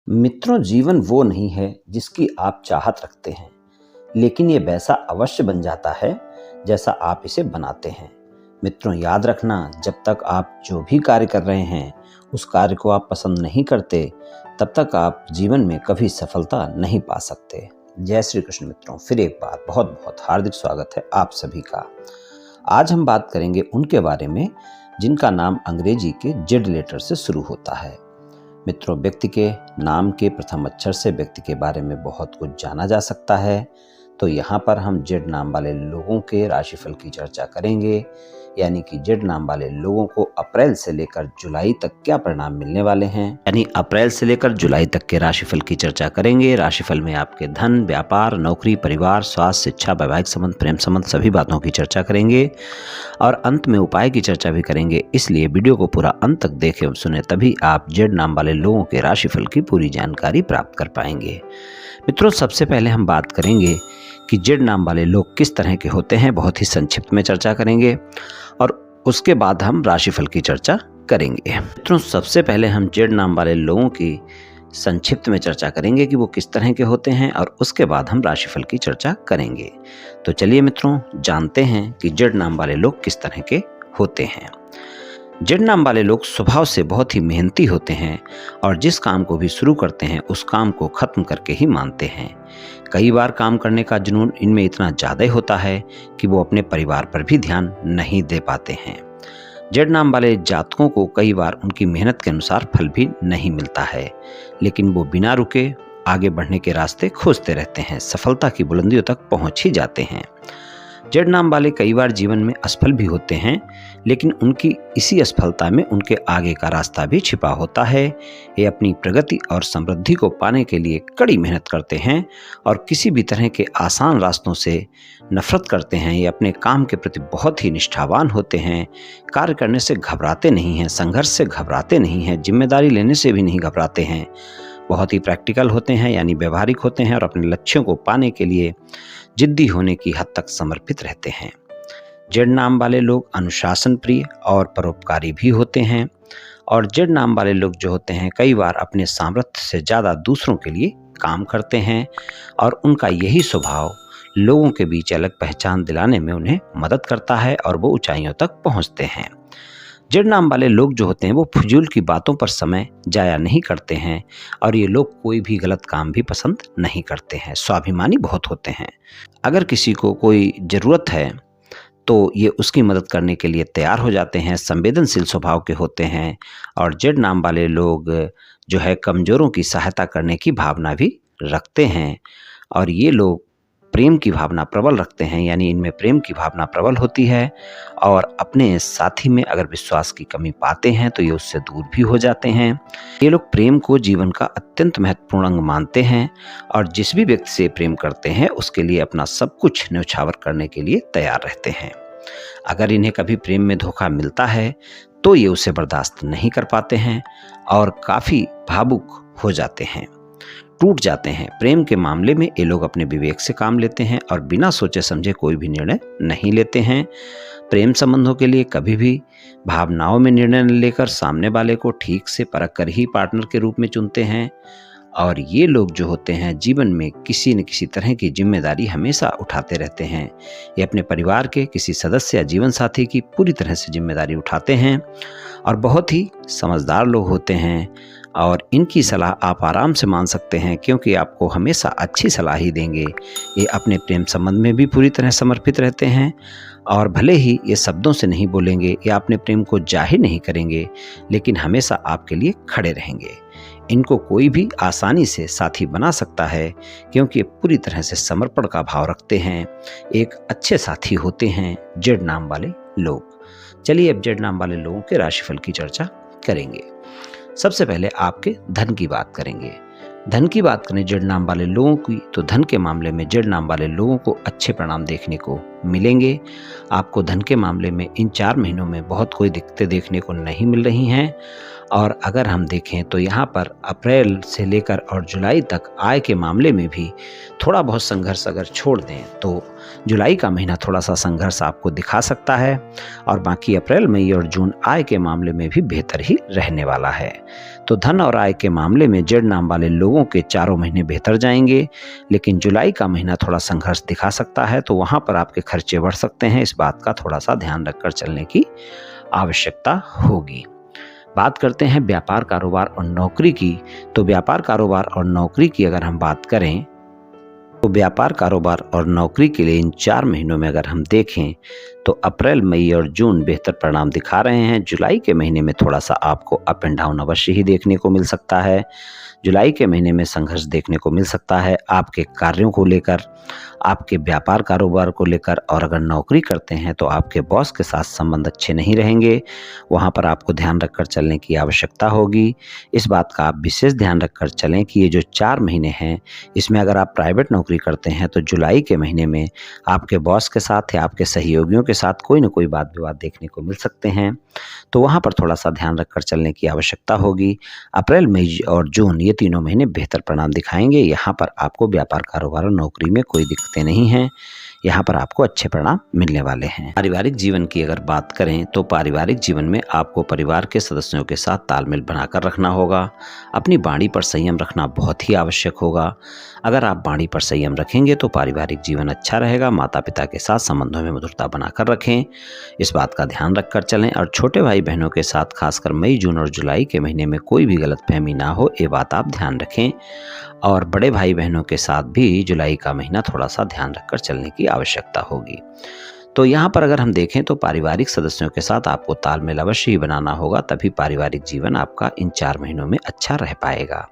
मित्रों, जीवन वो नहीं है जिसकी आप चाहत रखते हैं, लेकिन ये वैसा अवश्य बन जाता है जैसा आप इसे बनाते हैं। मित्रों, याद रखना, जब तक आप जो भी कार्य कर रहे हैं उस कार्य को आप पसंद नहीं करते, तब तक आप जीवन में कभी सफलता नहीं पा सकते। जय श्री कृष्ण। मित्रों, फिर एक बार बहुत बहुत हार्दिक स्वागत है आप सभी का। आज हम बात करेंगे उनके बारे में जिनका नाम अंग्रेजी के जेड लेटर से शुरू होता है। मित्रों, व्यक्ति के नाम के प्रथम अक्षर से व्यक्ति के बारे में बहुत कुछ जाना जा सकता है। तो यहाँ पर हम जेड नाम वाले लोगों के राशिफल की चर्चा करेंगे, यानी कि जेड नाम वाले लोगों को अप्रैल से लेकर जुलाई तक क्या परिणाम मिलने वाले हैं, यानी अप्रैल से लेकर जुलाई तक के राशिफल की चर्चा करेंगे। राशिफल में आपके धन, व्यापार, नौकरी, परिवार, स्वास्थ्य, शिक्षा, वैवाहिक संबंध, प्रेम संबंध, सभी बातों की चर्चा करेंगे और अंत में उपाय की चर्चा भी करेंगे। इसलिए वीडियो को पूरा अंत तक देखें और सुने, तभी आप जेड नाम वाले लोगों के राशिफल की पूरी जानकारी प्राप्त कर पाएंगे। मित्रों, सबसे पहले हम बात करेंगे कि जेड नाम वाले लोग किस तरह के होते हैं, बहुत ही संक्षिप्त में चर्चा करेंगे और उसके बाद हम राशिफल की चर्चा करेंगे। मित्रों, सबसे पहले हम जेड नाम वाले लोगों की संक्षिप्त में चर्चा करेंगे कि वो किस तरह के होते हैं और उसके बाद हम राशिफल की चर्चा करेंगे। तो चलिए मित्रों, जानते हैं कि जेड नाम वाले लोग किस तरह के होते हैं। जेड नाम वाले लोग स्वभाव से बहुत ही मेहनती होते हैं और जिस काम को भी शुरू करते हैं उस काम को खत्म करके ही मानते हैं। कई बार काम करने का जुनून इनमें इतना ज़्यादा होता है कि वो अपने परिवार पर भी ध्यान नहीं दे पाते हैं। जेड नाम वाले जातकों को कई बार उनकी मेहनत के अनुसार फल भी नहीं मिलता है, लेकिन वो बिना रुके आगे बढ़ने के रास्ते खोजते रहते हैं, सफलता की बुलंदियों तक पहुंच ही जाते हैं। जेड नाम वाले कई बार जीवन में असफल भी होते हैं, लेकिन उनकी इसी असफलता में उनके आगे का रास्ता भी छिपा होता है। ये अपनी प्रगति और समृद्धि को पाने के लिए कड़ी मेहनत करते हैं और किसी भी तरह के आसान रास्तों से नफरत करते हैं। ये अपने काम के प्रति बहुत ही निष्ठावान होते हैं, कार्य करने से घबराते नहीं हैं, संघर्ष से घबराते नहीं हैं, जिम्मेदारी लेने से भी नहीं घबराते हैं। बहुत ही प्रैक्टिकल होते हैं, यानी व्यवहारिक होते हैं और अपने लक्ष्यों को पाने के लिए जिद्दी होने की हद तक समर्पित रहते हैं। जेड नाम वाले लोग अनुशासन प्रिय और परोपकारी भी होते हैं और जेड नाम वाले लोग जो होते हैं कई बार अपने सामर्थ्य से ज़्यादा दूसरों के लिए काम करते हैं और उनका यही स्वभाव लोगों के बीच अलग पहचान दिलाने में उन्हें मदद करता है और वो ऊंचाइयों तक पहुंचते हैं। जेड नाम वाले लोग जो होते हैं वो फजूल की बातों पर समय जाया नहीं करते हैं और ये लोग कोई भी गलत काम भी पसंद नहीं करते हैं, स्वाभिमानी बहुत होते हैं। अगर किसी को कोई ज़रूरत है तो ये उसकी मदद करने के लिए तैयार हो जाते हैं, संवेदनशील स्वभाव के होते हैं और जेड नाम वाले लोग जो है कमज़ोरों की सहायता करने की भावना भी रखते हैं और ये लोग प्रेम की भावना प्रबल रखते हैं, यानी इनमें प्रेम की भावना प्रबल होती है और अपने साथी में अगर विश्वास की कमी पाते हैं तो ये उससे दूर भी हो जाते हैं। ये लोग प्रेम को जीवन का अत्यंत महत्वपूर्ण अंग मानते हैं और जिस भी व्यक्ति से प्रेम करते हैं उसके लिए अपना सब कुछ न्यौछावर करने के लिए तैयार रहते हैं। अगर इन्हें कभी प्रेम में धोखा मिलता है तो ये उसे बर्दाश्त नहीं कर पाते हैं और काफ़ी भावुक हो जाते हैं, टूट जाते हैं। प्रेम के मामले में ये लोग अपने विवेक से काम लेते हैं और बिना सोचे समझे कोई भी निर्णय नहीं लेते हैं। प्रेम संबंधों के लिए कभी भी भावनाओं में निर्णय न लेकर सामने वाले को ठीक से परख कर ही पार्टनर के रूप में चुनते हैं और ये लोग जो होते हैं जीवन में किसी न किसी तरह की जिम्मेदारी हमेशा उठाते रहते हैं। ये अपने परिवार के किसी सदस्य या जीवन साथी की पूरी तरह से जिम्मेदारी उठाते हैं और बहुत ही समझदार लोग होते हैं और इनकी सलाह आप आराम से मान सकते हैं, क्योंकि आपको हमेशा अच्छी सलाह ही देंगे। ये अपने प्रेम संबंध में भी पूरी तरह समर्पित रहते हैं और भले ही ये शब्दों से नहीं बोलेंगे या अपने प्रेम को जाहिर नहीं करेंगे, लेकिन हमेशा आपके लिए खड़े रहेंगे। इनको कोई भी आसानी से साथी बना सकता है, क्योंकि ये पूरी तरह से समर्पण का भाव रखते हैं। एक अच्छे साथी होते हैं जेड नाम वाले लोग। चलिए अब जेड नाम वाले लोगों के राशिफल की चर्चा करेंगे। सबसे पहले आपके धन की बात करेंगे। धन की बात करें जेड नाम वाले लोगों की, तो धन के मामले में जेड नाम वाले लोगों को अच्छे परिणाम देखने को मिलेंगे। आपको धन के मामले में इन 4 महीनों में बहुत कोई दिक्कतें देखने को नहीं मिल रही हैं और अगर हम देखें तो यहाँ पर अप्रैल से लेकर और जुलाई तक आय के मामले में भी थोड़ा बहुत संघर्ष अगर छोड़ दें तो जुलाई का महीना थोड़ा सा संघर्ष आपको दिखा सकता है, और बाकी अप्रैल, मई और जून आय के मामले में भी बेहतर ही रहने वाला है। तो धन और आय के मामले में जेड नाम वाले लोगों के चारों महीने बेहतर जाएंगे, लेकिन जुलाई का महीना थोड़ा संघर्ष दिखा सकता है, तो वहाँ पर आपके खर्चे बढ़ सकते हैं। इस बात का थोड़ा सा ध्यान रखकर चलने की आवश्यकता होगी। बात करते हैं व्यापार, कारोबार और नौकरी की। तो व्यापार, कारोबार और नौकरी की अगर हम बात करें तो व्यापार, कारोबार और नौकरी के लिए इन 4 महीनों में अगर हम देखें तो अप्रैल, मई और जून बेहतर परिणाम दिखा रहे हैं। जुलाई के महीने में थोड़ा सा आपको अप एंड डाउन अवश्य ही देखने को मिल सकता है। जुलाई के महीने में संघर्ष देखने को मिल सकता है आपके कार्यों को लेकर, आपके व्यापार कारोबार को लेकर, और अगर नौकरी करते हैं तो आपके बॉस के साथ संबंध अच्छे नहीं रहेंगे। वहाँ पर आपको ध्यान रखकर चलने की आवश्यकता होगी। इस बात का आप विशेष ध्यान रखकर चलें कि ये जो 4 महीने हैं, इसमें अगर आप प्राइवेट नौकरी करते हैं तो जुलाई के महीने में आपके बॉस के साथ या आपके सहयोगियों के साथ कोई न कोई वाद विवाद देखने को मिल सकते हैं, तो वहाँ पर थोड़ा सा ध्यान रखकर चलने की आवश्यकता होगी। अप्रैल, मई और जून ये तीनों महीने बेहतर परिणाम दिखाएंगे। यहाँ पर आपको व्यापार, कारोबार और नौकरी में कोई दिक्कतें नहीं हैं। यहाँ पर आपको अच्छे परिणाम मिलने वाले हैं। पारिवारिक जीवन की अगर बात करें तो पारिवारिक जीवन में आपको परिवार के सदस्यों के साथ तालमेल बनाकर रखना होगा। अपनी वाणी पर संयम रखना बहुत ही आवश्यक होगा। अगर आप वाणी पर संयम रखेंगे तो पारिवारिक जीवन अच्छा रहेगा। माता पिता के साथ संबंधों में मधुरता बनाकर रखें, इस बात का ध्यान रखकर चलें। और छोटे भाई बहनों के साथ खासकर मई, जून और जुलाई के महीने में कोई भी गलतफहमी ना हो, ये बात आप ध्यान रखें। और बड़े भाई बहनों के साथ भी जुलाई का महीना थोड़ा सा ध्यान रखकर चलने की आवश्यकता होगी। तो यहाँ पर अगर हम देखें तो पारिवारिक सदस्यों के साथ आपको तालमेल अवश्य ही बनाना होगा, तभी पारिवारिक जीवन आपका इन 4 महीनों में अच्छा रह पाएगा।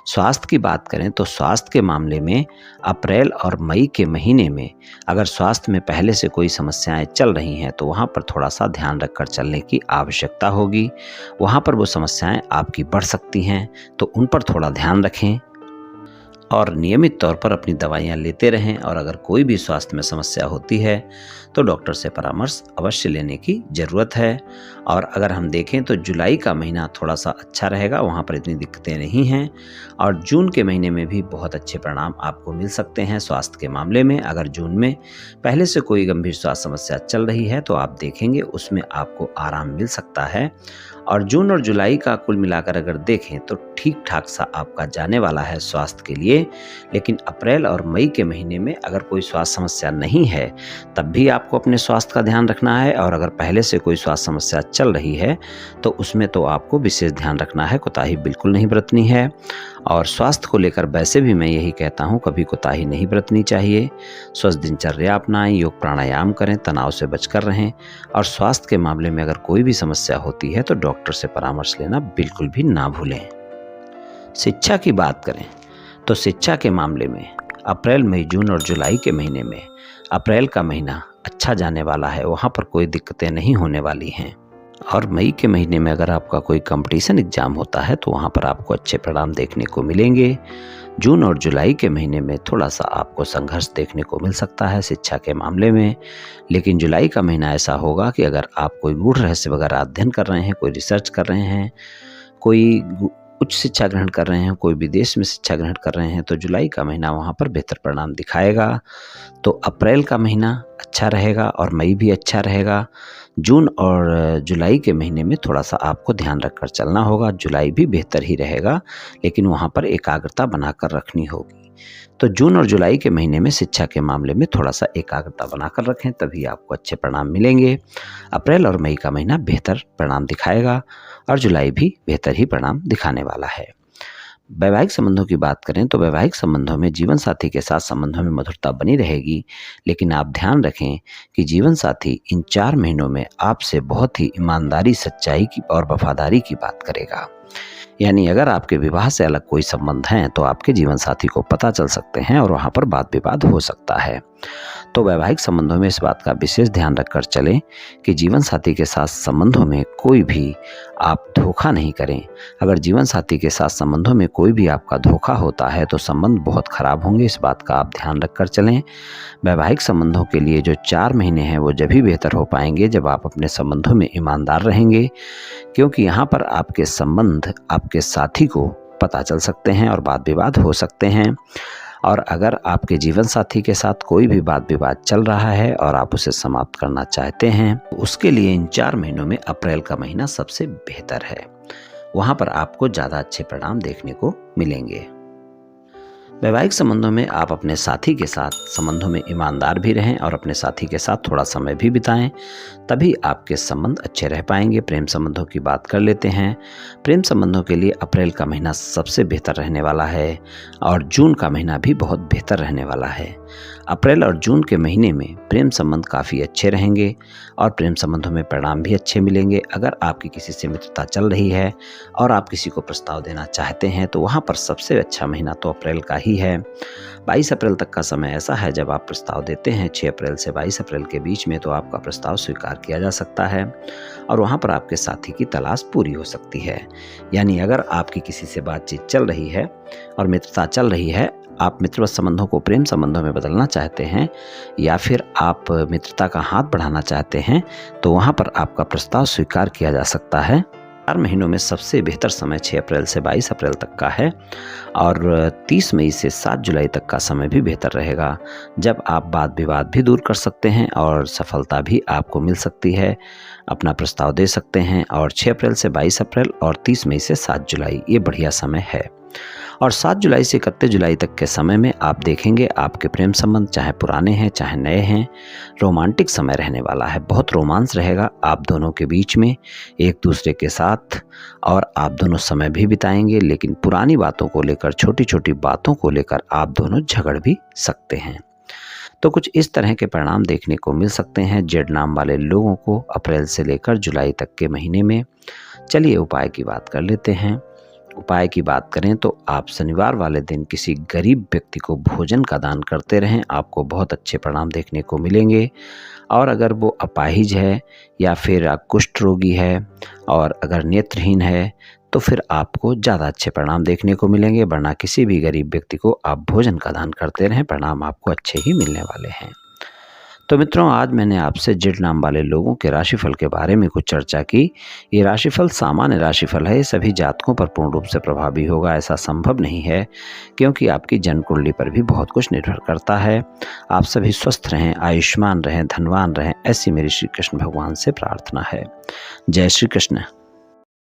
स्वास्थ्य की बात करें तो स्वास्थ्य के मामले में अप्रैल और मई के महीने में अगर स्वास्थ्य में पहले से कोई समस्याएं चल रही हैं तो वहाँ पर थोड़ा सा ध्यान रखकर चलने की आवश्यकता होगी। वहाँ पर वो समस्याएं आपकी बढ़ सकती हैं, तो उन पर थोड़ा ध्यान रखें और नियमित तौर पर अपनी दवाइयाँ लेते रहें। और अगर कोई भी स्वास्थ्य में समस्या होती है तो डॉक्टर से परामर्श अवश्य लेने की ज़रूरत है। और अगर हम देखें तो जुलाई का महीना थोड़ा सा अच्छा रहेगा, वहाँ पर इतनी दिक्कतें नहीं हैं। और जून के महीने में भी बहुत अच्छे परिणाम आपको मिल सकते हैं स्वास्थ्य के मामले में। अगर जून में पहले से कोई गंभीर स्वास्थ्य समस्या चल रही है तो आप देखेंगे उसमें आपको आराम मिल सकता है। और जून और जुलाई का कुल मिलाकर अगर देखें तो ठीक ठाक सा आपका जाने वाला है स्वास्थ्य के लिए। लेकिन अप्रैल और मई के महीने में अगर कोई स्वास्थ्य समस्या नहीं है तब भी आपको अपने स्वास्थ्य का ध्यान रखना है, और अगर पहले से कोई स्वास्थ्य समस्या चल रही है तो उसमें तो आपको विशेष ध्यान रखना है, कोताही बिल्कुल नहीं बरतनी है। और स्वास्थ्य को लेकर वैसे भी मैं यही कहता हूँ, कभी कोताही नहीं बरतनी चाहिए। स्वस्थ दिनचर्या अपनाएं, योग प्राणायाम करें, तनाव से बचकर रहें। और स्वास्थ्य के मामले में अगर कोई भी समस्या होती है तो डॉक्टर से परामर्श लेना बिल्कुल भी ना भूलें। शिक्षा की बात करें तो शिक्षा के मामले में अप्रैल, मई, जून और जुलाई के महीने में अप्रैल का महीना अच्छा जाने वाला है, वहाँ पर कोई दिक्कतें नहीं होने वाली हैं। और मई के महीने में अगर आपका कोई कंपटीशन एग्जाम होता है तो वहाँ पर आपको अच्छे परिणाम देखने को मिलेंगे। जून और जुलाई के महीने में थोड़ा सा आपको संघर्ष देखने को मिल सकता है शिक्षा के मामले में, लेकिन जुलाई का महीना ऐसा होगा कि अगर आप कोई गूढ़ रहस्य वगैरह अध्ययन कर रहे हैं, कोई रिसर्च कर रहे हैं, कोई उच्च शिक्षा ग्रहण कर रहे हैं, कोई विदेश में शिक्षा ग्रहण कर रहे हैं, तो जुलाई का महीना वहाँ पर बेहतर परिणाम दिखाएगा। तो अप्रैल का महीना अच्छा रहेगा और मई भी अच्छा रहेगा। जून और जुलाई के महीने में थोड़ा सा आपको ध्यान रखकर चलना होगा। जुलाई भी बेहतर ही रहेगा, लेकिन वहाँ पर एकाग्रता बनाकर रखनी होगी। तो जून और जुलाई के महीने में शिक्षा के मामले में थोड़ा सा एकाग्रता बनाकर रखें, तभी आपको अच्छे परिणाम मिलेंगे। अप्रैल और मई का महीना बेहतर परिणाम दिखाएगा और जुलाई भी बेहतर ही परिणाम दिखाने वाला है। वैवाहिक संबंधों की बात करें तो वैवाहिक संबंधों में जीवन साथी के साथ संबंधों में मधुरता बनी रहेगी, लेकिन आप ध्यान रखें कि जीवन साथी इन 4 महीनों में आपसे बहुत ही ईमानदारी, सच्चाई की और वफादारी की बात करेगा। यानी अगर आपके विवाह से अलग कोई संबंध हैं तो आपके जीवन साथी को पता चल सकते हैं और वहाँ पर वाद विवाद हो सकता है। तो वैवाहिक संबंधों में इस बात का विशेष ध्यान रखकर चलें कि जीवन साथी के साथ संबंधों में कोई भी आप धोखा नहीं करें। अगर जीवन साथी के साथ संबंधों में कोई भी आपका धोखा होता है तो संबंध बहुत खराब होंगे, इस बात का आप ध्यान रखकर चलें। वैवाहिक संबंधों के लिए जो 4 महीने हैं वो जब ही बेहतर हो पाएंगे जब आप अपने संबंधों में ईमानदार रहेंगे, क्योंकि यहाँ पर आपके संबंध आपके साथी को पता चल सकते हैं और वाद विवाद हो सकते हैं। और अगर आपके जीवन साथी के साथ कोई भी वाद विवाद चल रहा है और आप उसे समाप्त करना चाहते हैं, उसके लिए इन 4 महीनों में अप्रैल का महीना सबसे बेहतर है। वहाँ पर आपको ज़्यादा अच्छे परिणाम देखने को मिलेंगे। वैवाहिक संबंधों में आप अपने साथी के साथ संबंधों में ईमानदार भी रहें और अपने साथी के साथ थोड़ा समय भी बिताएं, तभी आपके संबंध अच्छे रह पाएंगे। प्रेम संबंधों की बात कर लेते हैं। प्रेम संबंधों के लिए अप्रैल का महीना सबसे बेहतर रहने वाला है और जून का महीना भी बहुत बेहतर रहने वाला है। अप्रैल और जून के महीने में प्रेम संबंध काफ़ी अच्छे रहेंगे और प्रेम संबंधों में परिणाम भी अच्छे मिलेंगे। अगर आपकी किसी से मित्रता चल रही है और आप किसी को प्रस्ताव देना चाहते हैं तो वहाँ पर सबसे अच्छा महीना तो अप्रैल का ही है। 22 अप्रैल तक का समय ऐसा है जब आप प्रस्ताव देते हैं। 6 अप्रैल से 22 अप्रैल के बीच में तो आपका प्रस्ताव स्वीकार किया जा सकता है और वहाँ पर आपके साथी की तलाश पूरी हो सकती है। यानी अगर आपकी किसी से बातचीत चल रही है और मित्रता चल रही है, आप मित्रवत संबंधों को प्रेम संबंधों में बदलना चाहते हैं या फिर आप मित्रता का हाथ बढ़ाना चाहते हैं, तो वहाँ पर आपका प्रस्ताव स्वीकार किया जा सकता है। 4 महीनों में सबसे बेहतर समय 6 अप्रैल से 22 अप्रैल तक का है और 30 मई से 7 जुलाई तक का समय भी बेहतर रहेगा, जब आप वाद विवाद भी दूर कर सकते हैं और सफलता भी आपको मिल सकती है। अपना प्रस्ताव दे सकते हैं और 6 अप्रैल से 22 अप्रैल और 30 मई से 7 जुलाई ये बढ़िया समय है। और 7 जुलाई से 31 जुलाई तक के समय में आप देखेंगे आपके प्रेम संबंध चाहे पुराने हैं चाहे नए हैं, रोमांटिक समय रहने वाला है। बहुत रोमांस रहेगा आप दोनों के बीच में एक दूसरे के साथ और आप दोनों समय भी बिताएंगे, लेकिन पुरानी बातों को लेकर, छोटी छोटी बातों को लेकर आप दोनों झगड़ भी सकते हैं। तो कुछ इस तरह के परिणाम देखने को मिल सकते हैं जेड नाम वाले लोगों को अप्रैल से लेकर जुलाई तक के महीने में। चलिए उपाय की बात कर लेते हैं। उपाय की बात करें तो आप शनिवार वाले दिन किसी गरीब व्यक्ति को भोजन का दान करते रहें, आपको बहुत अच्छे परिणाम देखने को मिलेंगे। और अगर वो अपाहिज है या फिर कुष्ठ रोगी है और अगर नेत्रहीन है तो फिर आपको ज़्यादा अच्छे परिणाम देखने को मिलेंगे, वरना किसी भी गरीब व्यक्ति को आप भोजन का दान करते रहें, परिणाम आपको अच्छे ही मिलने वाले हैं। तो मित्रों, आज मैंने आपसे जेड नाम वाले लोगों के राशिफल के बारे में कुछ चर्चा की। ये राशिफल सामान्य राशिफल है, सभी जातकों पर पूर्ण रूप से प्रभावी होगा ऐसा संभव नहीं है, क्योंकि आपकी जन्म कुंडली पर भी बहुत कुछ निर्भर करता है। आप सभी स्वस्थ रहें, आयुष्मान रहें, धनवान रहें, ऐसी मेरी श्री कृष्ण भगवान से प्रार्थना है। जय श्री कृष्ण।